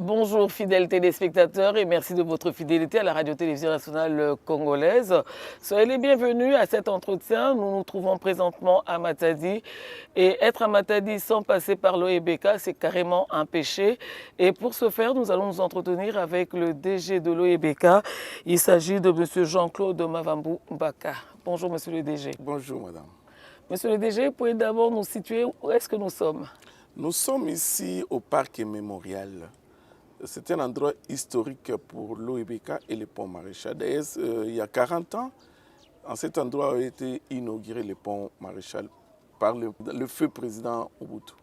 Bonjour fidèles téléspectateurs et merci de votre fidélité à la radio-télévision nationale congolaise. Soyez les bienvenus à cet entretien. Nous nous trouvons présentement à Matadi et être à Matadi sans passer par l'OEBK, c'est carrément un péché. Et pour ce faire, nous allons nous entretenir avec le DG de l'OEBK. Il s'agit de M. Jean-Claude Mavambou Mbaka. Bonjour Monsieur le DG. Bonjour madame. Monsieur le DG, pouvez d'abord nous situer où est-ce que nous sommes? Nous sommes ici au parc mémorial. C'est un endroit historique pour l'OEBK et le pont Maréchal. D'ailleurs, il y a 40 ans, en cet endroit a été inauguré le pont Maréchal par le feu président Mobutu.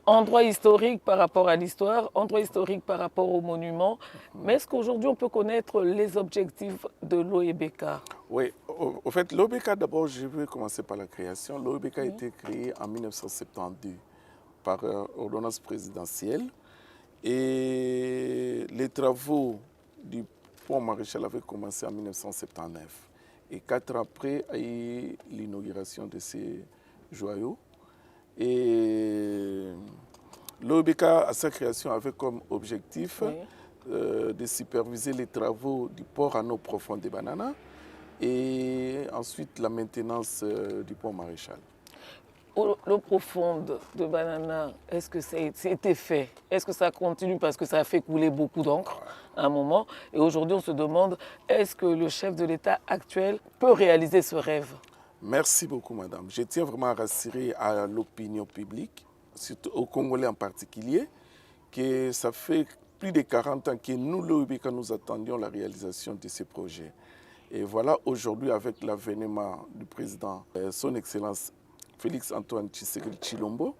Endroit historique par rapport à l'histoire, endroit historique par rapport au monument. Mais est-ce qu'aujourd'hui on peut connaître les objectifs de l'OEBK? Oui, au fait, l'OEBK, d'abord, je vais commencer par la création. L'OEBK a été créé en 1972 par ordonnance présidentielle. Et les travaux du pont Maréchal avaient commencé en 1979. Et 4 ans après, il y a eu l'inauguration de ces joyaux. Et l'OEBK, à sa création, avait comme objectif de superviser les travaux du port en eau profonde de Banana et ensuite la maintenance du pont Maréchal. L'eau profonde de Banana, est-ce que c'était fait? Est-ce que ça continue parce que ça a fait couler beaucoup d'encre à un moment? Et aujourd'hui, on se demande, est-ce que le chef de l'État actuel peut réaliser ce rêve? Merci beaucoup, madame. Je tiens vraiment à rassurer à l'opinion publique, surtout aux Congolais en particulier, que ça fait plus de 40 ans que nous, l'OEBK, nous attendions la réalisation de ces projets. Et voilà, aujourd'hui, avec l'avènement du président, son Excellence Félix Antoine Tshisekedi Tshilombo,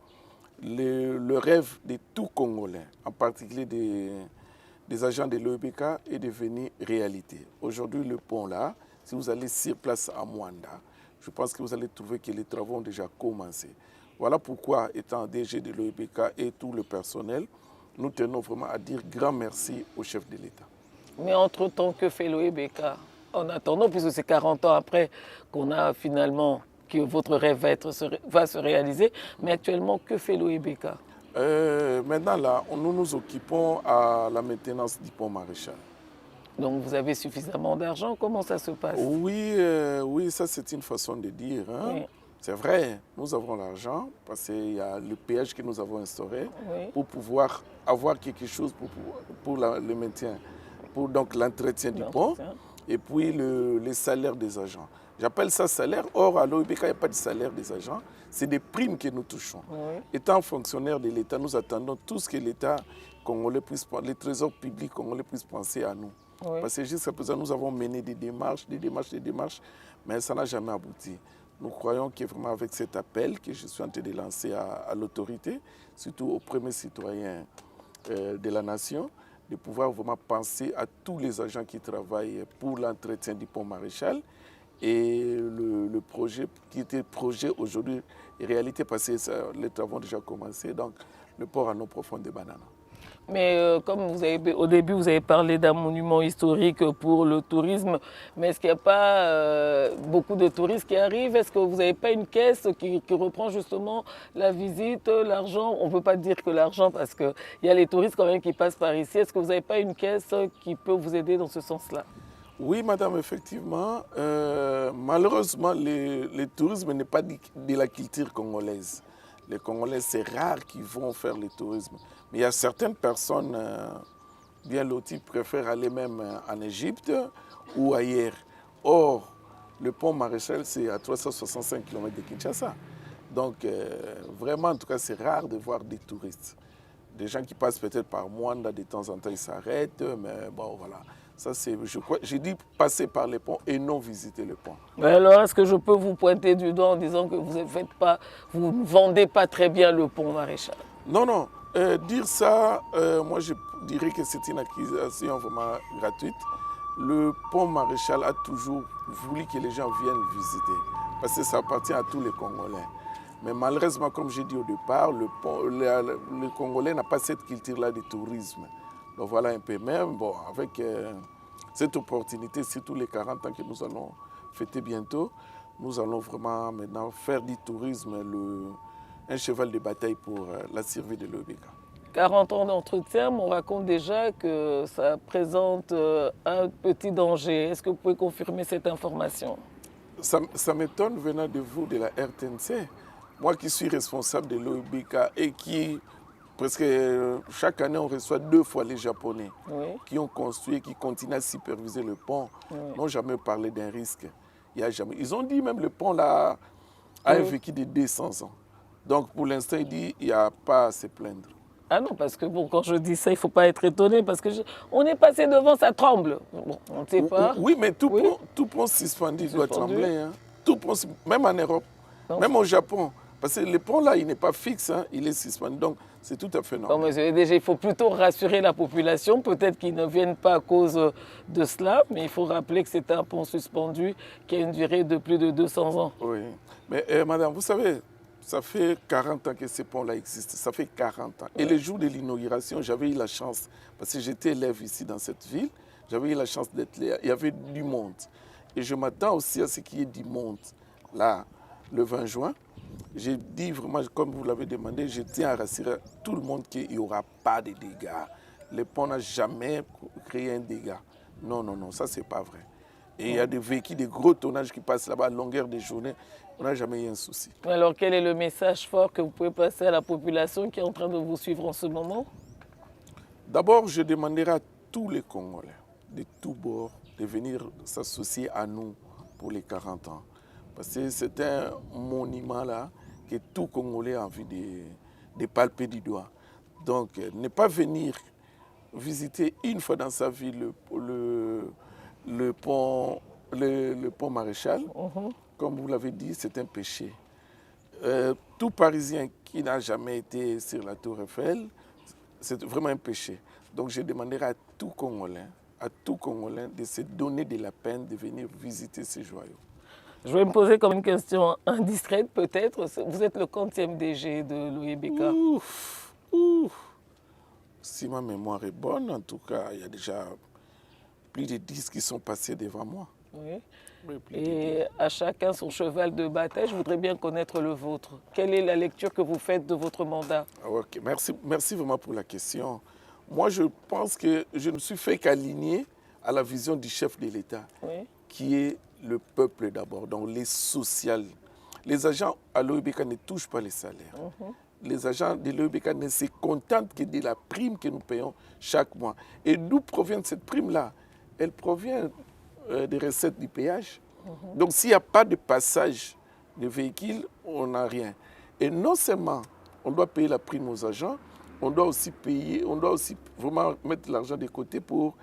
le rêve de tout Congolais, en particulier des agents de l'OEBK, est devenu réalité. Aujourd'hui, le pont-là, si vous allez sur place à Mwanda, je pense que vous allez trouver que les travaux ont déjà commencé. Voilà pourquoi, étant DG de l'OEBK et tout le personnel, nous tenons vraiment à dire grand merci au chef de l'État. Mais entre-temps, que fait l'OEBK? En attendant, puisque c'est 40 ans après qu'on a finalement que votre rêve va se réaliser, mais actuellement, que fait l'OEBK? Maintenant, là, nous nous occupons à la maintenance du pont Maréchal. Donc vous avez suffisamment d'argent, comment ça se passe? Oui, oui, ça c'est une façon de dire. Hein. Oui. C'est vrai, nous avons l'argent parce qu'il y a le péage que nous avons instauré pour pouvoir avoir quelque chose pour le maintien, pour donc l'entretien du pont et puis les salaires des agents. J'appelle ça salaire. Or, à l'OEBK, il n'y a pas de salaire des agents. C'est des primes que nous touchons. Oui. Étant fonctionnaire de l'État, nous attendons tout ce que l'État congolais puisse, les trésors publics congolais puissent penser à nous. Oui. Parce que jusqu'à présent, nous avons mené des démarches, mais ça n'a jamais abouti. Nous croyons que vraiment avec cet appel que je suis en train de lancer à l'autorité, surtout aux premiers citoyens de la nation, de pouvoir vraiment penser à tous les agents qui travaillent pour l'entretien du pont Maréchal et le projet qui était projet aujourd'hui est réalité parce que les travaux ont déjà commencé, donc le port en eau profonde de Banana. Mais comme au début, vous avez parlé d'un monument historique pour le tourisme, mais est-ce qu'il n'y a pas beaucoup de touristes qui arrivent? Est-ce que vous n'avez pas une caisse qui reprend justement la visite, l'argent? On ne peut pas dire que l'argent parce qu'il y a les touristes quand même qui passent par ici. Est-ce que vous n'avez pas une caisse qui peut vous aider dans ce sens-là? Oui, madame, effectivement. Malheureusement, le tourisme n'est pas de la culture congolaise. Les Congolais, c'est rare qu'ils vont faire le tourisme. Mais il y a certaines personnes, bien loties, qui préfèrent aller même en Égypte ou ailleurs. Or, le pont Maréchal, c'est à 365 km de Kinshasa. Donc, vraiment, en tout cas, c'est rare de voir des touristes. Des gens qui passent peut-être par Mwanda, de temps en temps, ils s'arrêtent, mais bon, voilà. Ça, c'est, j'ai dit passer par le pont et non visiter le pont. Alors, est-ce que je peux vous pointer du doigt en disant que vous ne vendez pas très bien le pont Maréchal? Non, non. Dire ça, moi, je dirais que c'est une accusation vraiment gratuite. Le pont Maréchal a toujours voulu que les gens viennent visiter, parce que ça appartient à tous les Congolais. Mais malheureusement, comme j'ai dit au départ, le Congolais n'a pas cette culture-là du tourisme. Donc voilà un peu même, bon, avec cette opportunité, surtout les 40 ans que nous allons fêter bientôt, nous allons vraiment maintenant faire du tourisme un cheval de bataille pour la survie de l'OEBK. 40 ans d'entretien, mais on raconte déjà que ça présente un petit danger. Est-ce que vous pouvez confirmer cette information? Ça m'étonne venant de vous, de la RTNC. Moi qui suis responsable de l'OIBK et qui, presque chaque année, on reçoit 2 fois les Japonais Oui, qui ont construit, qui continuent à superviser le pont, oui. n'ont jamais parlé d'un risque. Il y a jamais. Ils ont dit même le pont là a un Oui. vécu de 200 ans. Donc pour l'instant, il dit il n'y a pas à se plaindre. Ah non, parce que bon, quand je dis ça, il ne faut pas être étonné, parce que on est passé devant, ça tremble. Bon, on ne sait pas. Oui, mais Oui. tout pont suspendu doit Suspendu. trembler. Hein. Tout pont, même en Europe, Non. même au Japon. Parce que le pont là, il n'est pas fixe, hein, il est suspendu. Donc c'est tout à fait Bon, normal. monsieur le DG, il faut plutôt rassurer la population. Peut-être qu'ils ne viennent pas à cause de cela, mais il faut rappeler que c'est un pont suspendu qui a une durée de plus de 200 ans. Oui. Mais madame, vous savez, ça fait 40 ans que ce pont-là existe. Ça fait 40 ans. Et le jour de l'inauguration, j'avais eu la chance, parce que j'étais élève ici dans cette ville, j'avais eu la chance d'être là. Il y avait du monde. Et je m'attends aussi à ce qu'il y ait du monde. Là, le 20 juin, j'ai dit vraiment, comme vous l'avez demandé, je tiens à rassurer tout le monde qu'il n'y aura pas de dégâts. Le pont n'a jamais créé un dégât. Non, non, non, ça, c'est pas vrai. Et il y a des véhicules, des gros tonnages qui passent là-bas à longueur de journée. On n'a jamais eu un souci. Alors, quel est le message fort que vous pouvez passer à la population qui est en train de vous suivre en ce moment? D'abord, je demanderai à tous les Congolais de tous bords de venir s'associer à nous pour les 40 ans. Parce que c'est un monument là que tout Congolais a envie de palper du doigt. Donc, ne pas venir visiter une fois dans sa vie le pont Maréchal, comme vous l'avez dit, c'est un péché. Tout Parisien qui n'a jamais été sur la Tour Eiffel, c'est vraiment un péché. Donc je demanderai à tout Congolais de se donner de la peine de venir visiter ces joyaux. Je vais me poser comme une question indiscrète peut-être. Vous êtes le quantième DG de l'OIBK? Ouf, ouf. Si ma mémoire est bonne, en tout cas, il y a déjà plus de 10 qui sont passés devant moi. Oui. Oui, plus de 10. Et à chacun son cheval de bataille, je voudrais bien connaître le vôtre. Quelle est la lecture que vous faites de votre mandat? Ok, merci vraiment pour la question. Moi, je pense que je ne suis fait qu'aligner à la vision du chef de l'État, Oui. qui est le peuple d'abord, donc les sociales. Les agents à l'OIBK ne touchent pas les salaires. Les agents de l'OIBK ne se contentent que de la prime que nous payons chaque mois. Et d'où provient cette prime-là? Elle provient des recettes du péage. Donc s'il n'y a pas de passage de véhicules, on n'a rien. Et non seulement on doit payer la prime aux agents, on doit aussi vraiment mettre l'argent de côté pour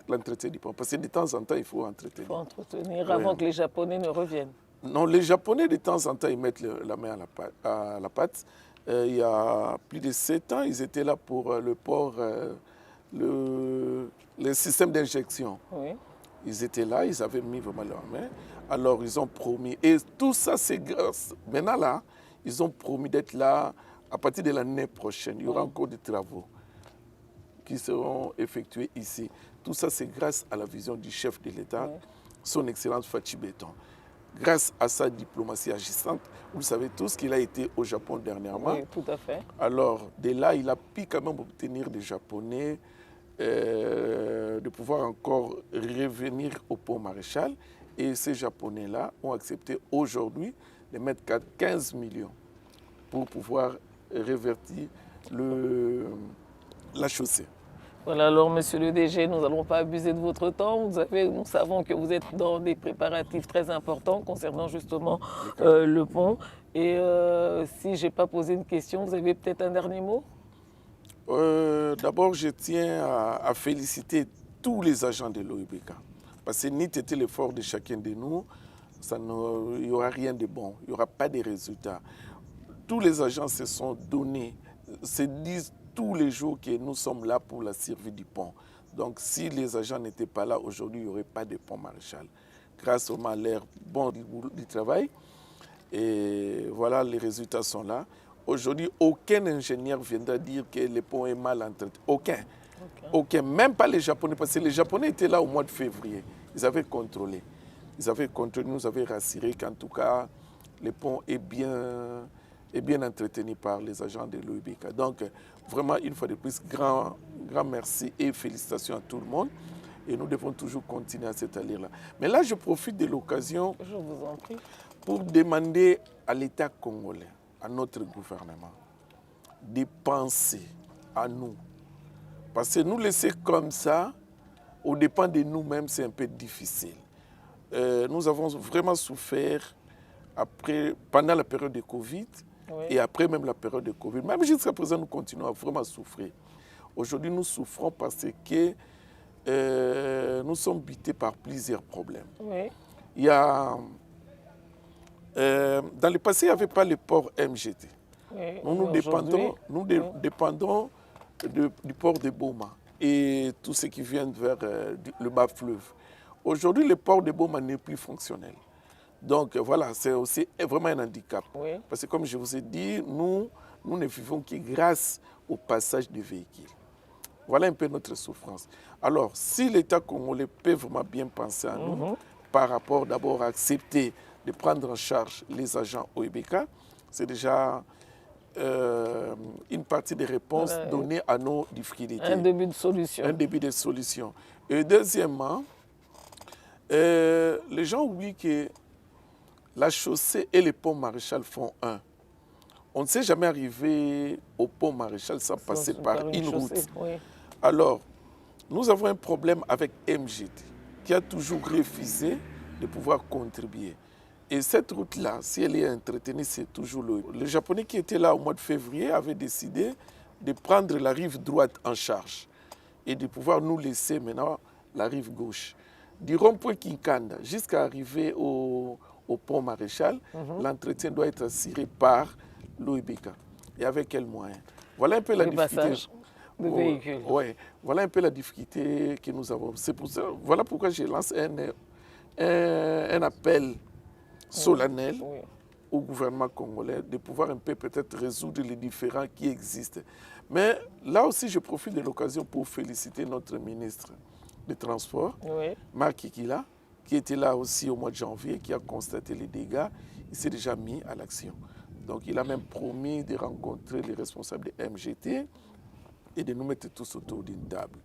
l'entretien du pont. Parce que de temps en temps, il faut entretenir. Il faut entretenir avant que les Japonais ne reviennent. Non, les Japonais, de temps en temps, ils mettent la main à la pâte. Il y a plus de 7 ans, ils étaient là pour le port, le système d'injection. Oui. Ils étaient là, ils avaient mis vraiment leur main. Alors, ils ont promis. Et tout ça, c'est grâce. Maintenant, là, ils ont promis d'être là à partir de l'année prochaine. Il y aura encore des travaux qui seront effectués ici. Tout ça, c'est grâce à la vision du chef de l'État, son Excellence Fachi Beton. Grâce à sa diplomatie agissante, vous savez tous qu'il a été au Japon dernièrement. Oui, tout à fait. Alors, de là, il a pu quand même obtenir des Japonais de pouvoir encore revenir au pont Maréchal. Et ces Japonais-là ont accepté aujourd'hui de mettre 15 millions pour pouvoir révertir la chaussée. Voilà, alors monsieur le DG, nous n'allons pas abuser de votre temps. Nous savons que vous êtes dans des préparatifs très importants concernant justement le pont. Et si je n'ai pas posé une question, vous avez peut-être un dernier mot? D'abord, je tiens à féliciter tous les agents de l'OIBK. Parce que n'eût été l'effort de chacun de nous, il n'y aura rien de bon, il n'y aura pas de résultats. Tous les agents se sont donnés, se disent tous les jours que nous sommes là pour la survie du pont. Donc si les agents n'étaient pas là aujourd'hui, il n'y aurait pas de pont Maréchal. Grâce au l'air bon du travail, et voilà, les résultats sont là. Aujourd'hui, aucun ingénieur viendra dire que le pont est mal entretenu. Aucun. Même pas les Japonais, parce que les Japonais étaient là au mois de février. Ils avaient contrôlé. Nous avaient rassuré qu'en tout cas, le pont est bien et bien entretenu par les agents de l'OEBK. Donc, vraiment, une fois de plus, grand merci et félicitations à tout le monde. Et nous devons toujours continuer à cette allure-là. Mais là, je profite de l'occasion pour demander à l'État congolais, à notre gouvernement, de penser à nous. Parce que nous laisser comme ça, au dépend de nous-mêmes, c'est un peu difficile. Nous avons vraiment souffert pendant la période de Covid et après même la période de Covid. Même jusqu'à présent, nous continuons à vraiment souffrir. Aujourd'hui, nous souffrons parce que nous sommes butés par plusieurs problèmes. Il y a, dans le passé, il n'y avait pas le port MGT. Nous dépendons du port de Boma et tout ce qui vient vers le bas fleuve. Aujourd'hui, le port de Boma n'est plus fonctionnel. Donc voilà, c'est aussi vraiment un handicap. Parce que comme je vous ai dit, nous ne vivons que grâce au passage des véhicules. Voilà un peu notre souffrance. Alors, si l'État congolais peut vraiment bien penser à nous, par rapport d'abord à accepter de prendre en charge les agents OEBK, c'est déjà une partie des réponses données à nos difficultés. Un début de solution. Un début de solution. Et deuxièmement, les gens oublient que la chaussée et le pont Maréchal font un. On ne s'est jamais arrivé au pont Maréchal sans passer par une route. Alors, nous avons un problème avec MGT qui a toujours refusé de pouvoir contribuer. Et cette route-là, si elle est entretenue, c'est toujours le Japonais qui était là au mois de février avait décidé de prendre la rive droite en charge et de pouvoir nous laisser maintenant la rive gauche. Du rond-point Kinkanda jusqu'à arriver au pont Maréchal, l'entretien doit être assuré par l'OEBK. Et avec quels moyens? Voilà un peu la difficulté. De véhicules. Voilà un peu la difficulté que nous avons. C'est pour ça, voilà pourquoi je lance un appel solennel au gouvernement congolais de pouvoir un peu peut-être résoudre les différends qui existent. Mais là aussi, je profite de l'occasion pour féliciter notre ministre des Transports, Marc Kikila, qui était là aussi au mois de janvier, qui a constaté les dégâts. Il s'est déjà mis à l'action. Donc, il a même promis de rencontrer les responsables de MGT et de nous mettre tous autour d'une table.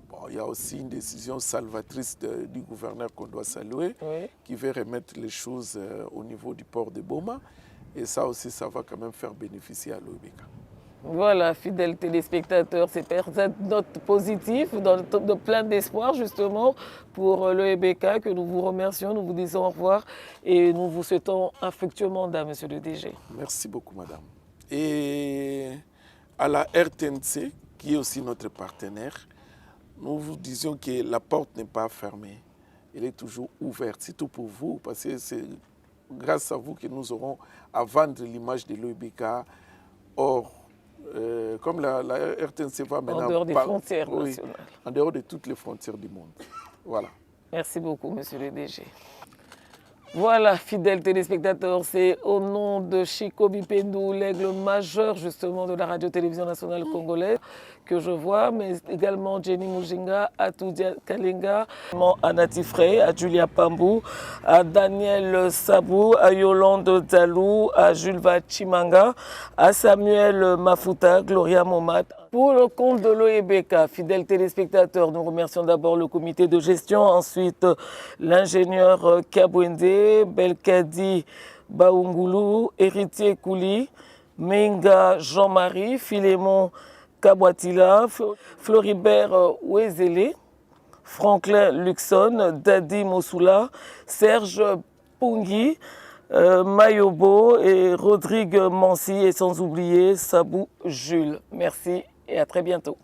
Bon, il y a aussi une décision salvatrice du gouverneur qu'on doit saluer, qui veut remettre les choses au niveau du port de Boma. Et ça aussi, ça va quand même faire bénéficier à l'OEBK. Voilà, fidèles téléspectateurs, c'est cette note positive, de plein d'espoir justement pour l'OEBK que nous vous remercions, nous vous disons au revoir et nous vous souhaitons un fructueux mandat, monsieur le DG. Merci beaucoup, madame. Et à la RTNC, qui est aussi notre partenaire, nous vous disions que la porte n'est pas fermée, elle est toujours ouverte, surtout pour vous, parce que c'est grâce à vous que nous aurons à vendre l'image de l'OEBK. Or, comme la RTNC va maintenant... En dehors des frontières nationales. En dehors de toutes les frontières du monde. Voilà. Merci beaucoup, monsieur le DG. Voilà, fidèles téléspectateurs, c'est au nom de Chico Bipendou, l'aigle majeur justement de la radio-télévision nationale congolaise, que je vois, mais également Jenny Mujinga, à Toudia Kalinga, à Nati Frey, à Julia Pambou, à Daniel Sabou, à Yolande Dalou, à Jules Chimanga, à Samuel Mafuta, Gloria Momat. Pour le compte de l'OEBK, fidèles téléspectateurs, nous remercions d'abord le comité de gestion, ensuite l'ingénieur Kabwende, Belkadi Baungulu, Héritier Kouli, Menga Jean-Marie, Philémon Kabwatila, Floribert Ouezele, Franklin Luxon, Dadi Mossoula, Serge Pungi, Mayobo et Rodrigue Mansi et sans oublier Sabou Jules. Merci et à très bientôt.